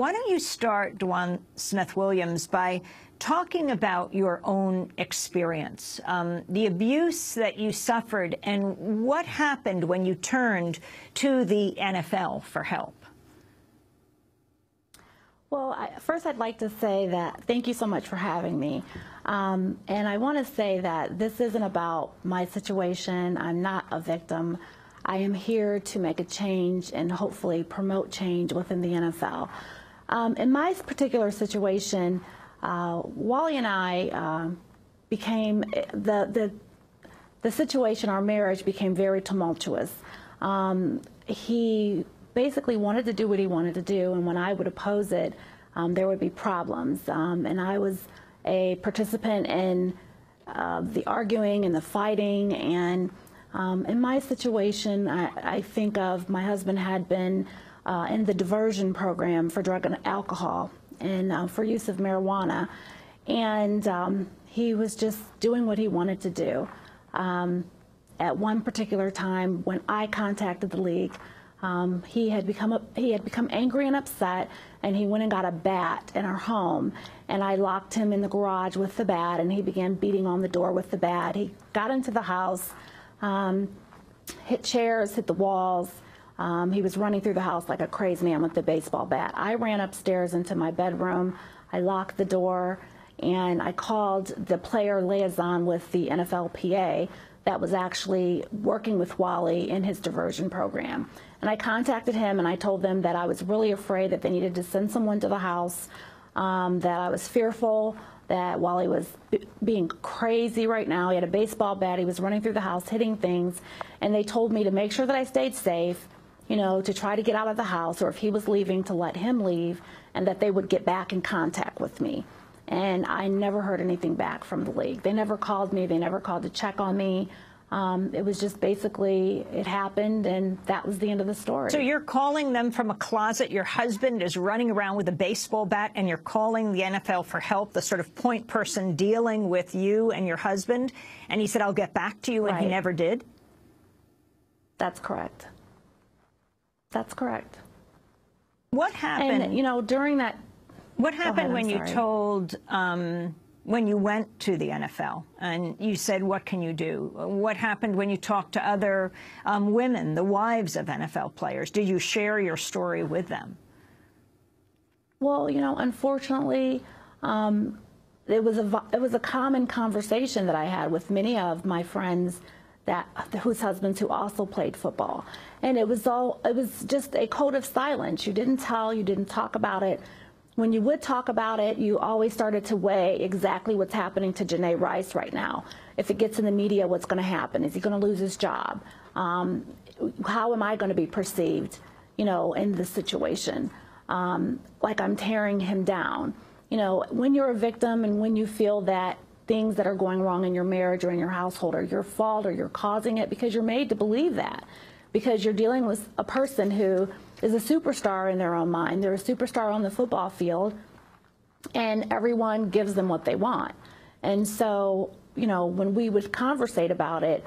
why don't you start, DeJuan Smith-Williams, by talking about your own experience, the abuse that you suffered, and what happened when you turned to the NFL for help? Well, first I'd like to say that thank you so much for having me. And I want to say that this isn't about my situation. I'm not a victim. I am here to make a change and hopefully promote change within the NFL. In my particular situation, Wally and I became, the situation, our marriage became very tumultuous. He basically wanted to do what he wanted to do, and when I would oppose it, there would be problems. And I was a participant in the arguing and the fighting, and in my situation, I think of my husband had been in the diversion program for drug and alcohol and for use of marijuana, and he was just doing what he wanted to do. At one particular time, when I contacted the league, he had become angry and upset, and he went and got a bat in our home, and I locked him in the garage with the bat, and he began beating on the door with the bat. He got into the house, hit chairs, hit the walls. He was running through the house like a crazy man with the baseball bat. I ran upstairs into my bedroom. I locked the door, and I called the player liaison with the NFLPA that was actually working with Wally in his diversion program. And I contacted him, and I told them that I was really afraid that they needed to send someone to the house, that I was fearful that Wally was being crazy right now. He had a baseball bat. He was running through the house, hitting things. And they told me to make sure that I stayed safe, you know, to try to get out of the house, or if he was leaving, to let him leave, and that they would get back in contact with me. And I never heard anything back from the league. They never called me. They never called to check on me. It was just basically, it happened, and that was the end of the story. So you're calling them from a closet. Your husband is running around with a baseball bat, and you're calling the NFL for help, the sort of point person dealing with you and your husband. And he said, I'll get back to you, and he never did? That's correct. That's correct. What happened? And, you know, during that... What happened when you told, when you went to the NFL and you said, what can you do? What happened when you talked to other women, the wives of NFL players? Did you share your story with them? Well, you know, unfortunately, it was a common conversation that I had with many of my friends whose husbands who also played football. And it was just a code of silence. You didn't tell, you didn't talk about it. When you would talk about it, you always started to weigh exactly what's happening to Janae Rice right now. If it gets in the media, what's going to happen? Is he going to lose his job? How am I going to be perceived, you know, in this situation? Like I'm tearing him down. You know, when you're a victim and when you feel that things that are going wrong in your marriage or in your household are your fault, or you're causing it because you're made to believe that, because you're dealing with a person who is a superstar in their own mind. They're a superstar on the football field, and everyone gives them what they want. And so, you know, when we would conversate about it,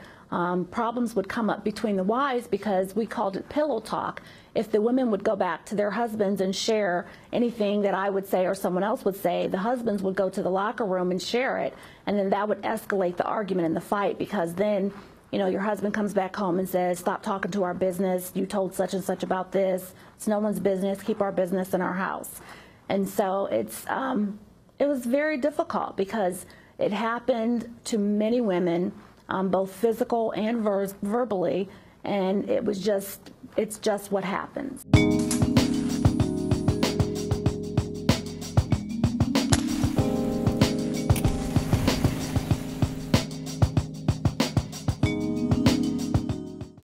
problems would come up between the wives because we called it pillow talk. If the women would go back to their husbands and share anything that I would say or someone else would say, the husbands would go to the locker room and share it, and then that would escalate the argument and the fight, because then, you know, your husband comes back home and says, stop talking to our business. You told such and such about this. It's no one's business. Keep our business in our house. And so it was very difficult because it happened to many women, both physical and verbally, and it's just what happens.